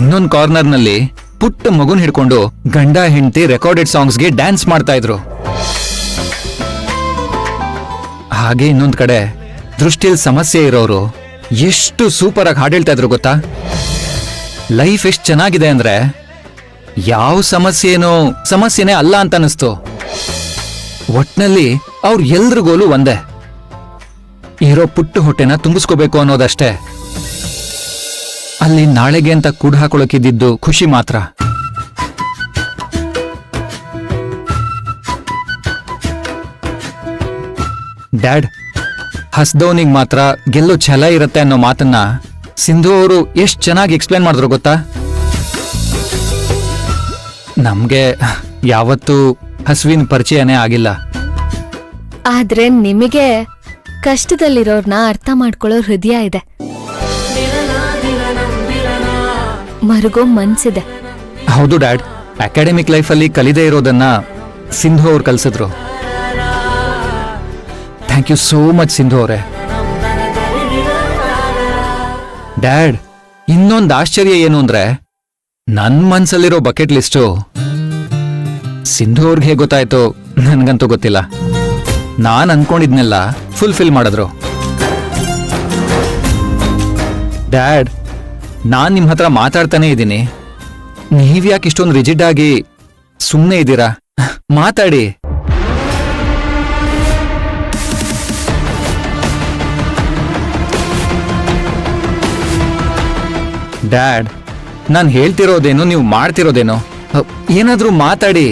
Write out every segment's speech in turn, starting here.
ಇನ್ನೊಂದ್ ಕಾರ್ನರ್ನಲ್ಲಿ ಪುಟ್ಟ ಮಗುನ್ ಹಿಡ್ಕೊಂಡು ಗಂಡ ಹೆಂಡತಿ ರೆಕಾರ್ಡೆಡ್ ಸಾಂಗ್ಸ್ಗೆ ಡ್ಯಾನ್ಸ್ ಮಾಡ್ತಾ ಇದ್ರು. ಹಾಗೆ ಇನ್ನೊಂದ್ ಕಡೆ ದೃಷ್ಟಿಲ್ ಸಮಸ್ಯೆ ಇರೋರು ಎಷ್ಟು ಸೂಪರ್ ಆಗಿ ಹಾಡು ಇದ್ರು ಗೊತ್ತಾ. ಲೈಫ್ ಎಷ್ಟು ಚೆನ್ನಾಗಿದೆ ಅಂದ್ರೆ ಯಾವ ಸಮಸ್ಯೆನೇ ಅಲ್ಲ ಅಂತ ಅನಿಸ್ತು. ಒಟ್ನಲ್ಲಿ ಅವ್ರ ಎಲ್ರಿಗೋಲು ಒಂದೇ, ಇರೋ ಪುಟ್ಟ ಹೊಟ್ಟೆನ ತುಂಬಿಸ್ಕೋಬೇಕು ಅನ್ನೋದಷ್ಟೇ. ಅಲ್ಲಿ ನಾಳೆಗೆ ಅಂತ ಕೂಡ್ ಹಾಕೊಳಕಿದ್ದು ಖುಷಿ ಮಾತ್ರ. ಡ್ಯಾಡ್, ಹಸ್ದವನಿಗ್ ಮಾತ್ರ ಗೆಲ್ಲೋ ಛಲ ಇರತ್ತೆ ಅನ್ನೋ ಮಾತನ್ನ ಸಿಂಧು ಅವರು ಎಷ್ಟ್ ಚೆನ್ನಾಗಿ ಎಕ್ಸ್ಪ್ಲೇನ್ ಮಾಡಿದ್ರು ಗೊತ್ತಾ. ನಮ್ಗೆ ಯಾವತ್ತೂ ಹಸುವಿನ ಪರಿಚಯನೇ ಆಗಿಲ್ಲ. ಆದ್ರೆ ನಿಮಗೆ ಕಷ್ಟದಲ್ಲಿರೋರ್ನ ಅರ್ಥ ಮಾಡ್ಕೊಳ್ಳೋ ಹೃದಯ ಇದೆ, ಮರುಗೋ ಮನ್ಸಿದೆ. ಹೌದು ಡ್ಯಾಡ್, ಅಕಾಡೆಮಿಕ್ ಲೈಫಲ್ಲಿ ಕಲಿದೇ ಇರೋದನ್ನ ಸಿಂಧು ಅವ್ರು ಕಲ್ಸಿದ್ರು. Thank you so much Sindhu ಅವರೇ. ಡ್ಯಾಡ್, ಇನ್ನೊಂದು ಆಶ್ಚರ್ಯ ಏನು ಅಂದ್ರೆ ನನ್ ಮನ್ಸಲ್ಲಿರೋ ಬಕೆಟ್ ಲಿಸ್ಟು ಸಿಂಧು ಅವ್ರಿಗೆ ಹೇಗೆ ಗೊತ್ತಾಯ್ತು ನನ್ಗಂತೂ ಗೊತ್ತಿಲ್ಲ. ನಾನ್ ಅನ್ಕೊಂಡಿದ್ನೆಲ್ಲ ಫುಲ್ಫಿಲ್ ಮಾಡಿದ್ರು. ಡ್ಯಾಡ್, ನಾನ್ ನಿಮ್ ಹತ್ರ ಮಾತಾಡ್ತಾನೆ ಇದ್ದೀನಿ, ನೀವ್ಯಾಕೆ ಇಷ್ಟೊಂದು ರಿಜಿಡ್ ಆಗಿ ಸುಮ್ಮನೆ ಇದ್ದೀರಾ? ಮಾತಾಡಿ. ಡ್ಯಾಡ್, ನಾನು ಹೇಳ್ತಿರೋದೇನು, ನೀವು ಮಾಡ್ತಿರೋದೇನು? ಏನಾದ್ರೂ ಮಾತಾಡಿ.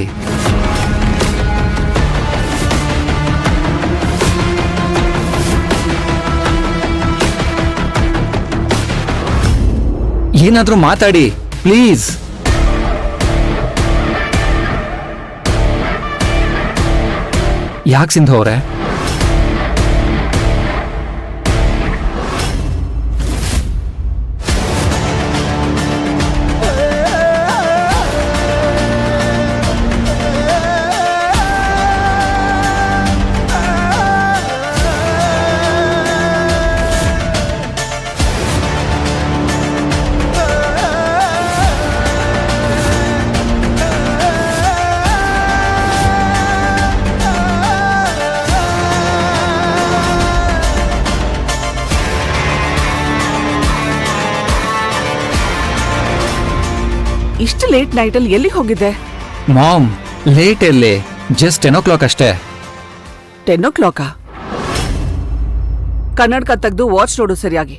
ಏನಾದ್ರೂ ಮಾತಾಡಿ ಪ್ಲೀಸ್. ಯಾಕೆ ಸಿಂಧು ಅವರೇ? ಇಷ್ಟು ಲೇಟ್ ನೈಟ್ ಅಲ್ಲಿ ಎಲ್ಲಿ ಹೋಗಿದ್ದೆ? ಮಾಮ್, ಲೇಟ್ ಎಲ್ಲಿ, ಜಸ್ಟ್ 10 o'clock ಅಷ್ಟೇ. 10 o'clock? ಕನ್ನಡಕ ತೆಗೆದು ವಾಚ್ ನೋಡು ಸರಿಯಾಗಿ.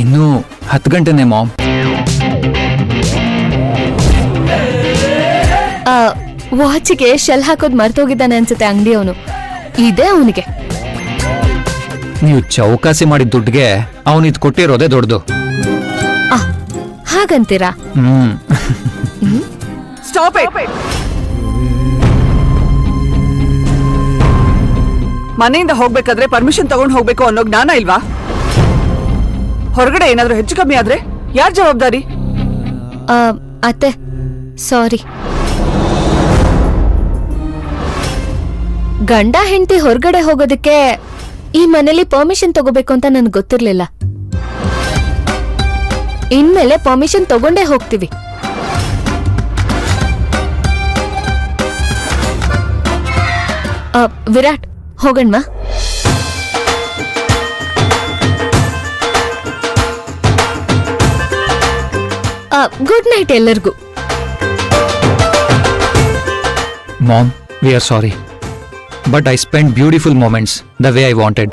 ಇನ್ನೂ 10 ಗಂಟೆನೆ ಮಾಮ್. ವಾಚಿಗೆ ಶೆಲ್ ಹಾಕೋದ್ ಮರ್ತೋಗಿದ್ದಾನೆ ಅನ್ಸುತ್ತೆ ಅಂಗಡಿಯವನು. ಇದೆ ಅವನಿಗೆ. ನೀವು ಚೌಕಾಸಿ ಮಾಡಿದ ದುಡ್ಡಿಗೆ ಅವನಿದ್ ಕೊಟ್ಟಿರೋದೇ ದೊಡ್ಡದು. ಹಾಗಂತೀರಾ? Stop it. ಮನೆಯಿಂದ ಹೋಗ್ಬೇಕಾದ್ರೆ ಪರ್ಮಿಷನ್ ತಗೊಂಡು ಹೋಗ್ಬೇಕು ಅನ್ನೋ ಜ್ಞಾನ ಇಲ್ವಾ? ಹೊರಗಡೆ ಏನಾದ್ರೂ ಹೆಚ್ಚು ಕಮ್ಮಿ ಆದ್ರೆ ಯಾರ್ ಜವಾಬ್ದಾರಿ? ಅತ್ತೆ, ಸಾರಿ. ಗಂಡ ಹೆಂಡತಿ ಹೊರಗಡೆ ಹೋಗೋದಕ್ಕೆ ಈ ಮನೇಲಿ ಪರ್ಮಿಷನ್ ತಗೋಬೇಕು ಅಂತ ನನ್ಗೆ ಗೊತ್ತಿರ್ಲಿಲ್ಲ. ಇನ್ಮೇಲೆ ಪರ್ಮಿಷನ್ ತಗೊಂಡೇ ಹೋಗ್ತೀವಿ. ವಿರಾಟ್, ಹೋಗಣ್ವಾ? ಗುಡ್ ನೈಟ್ ಎಲ್ಲರಿಗೂ. Mom, we are sorry. But I spent beautiful moments the way I wanted.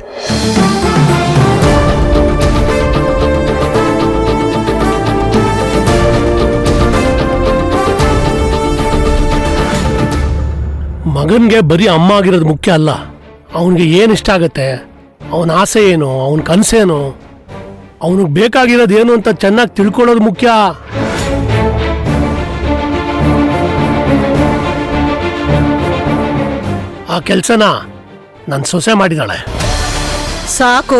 ಮಗನ್ಗೆ ಬರೀ ಅಮ್ಮ ಆಗಿರೋದು ಮುಖ್ಯ ಅಲ್ಲ, ಅವನಿಗೆ ಏನು ಇಷ್ಟ ಆಗತ್ತೆ, ಅವನ ಆಸೆ ಏನು, ಅವನ ಕನಸೇನು, ಅವನಿಗೆ ಬೇಕಾಗಿರೋದು ಏನು ಅಂತ ಚೆನ್ನಾಗಿ ತಿಳ್ಕೊಳ್ಳೋದು ಮುಖ್ಯ. ಆ ಕೆಲಸನ ನನ್ನ ಸೊಸೆ ಮಾಡಿದಾಳೆ. ಸಾಕು.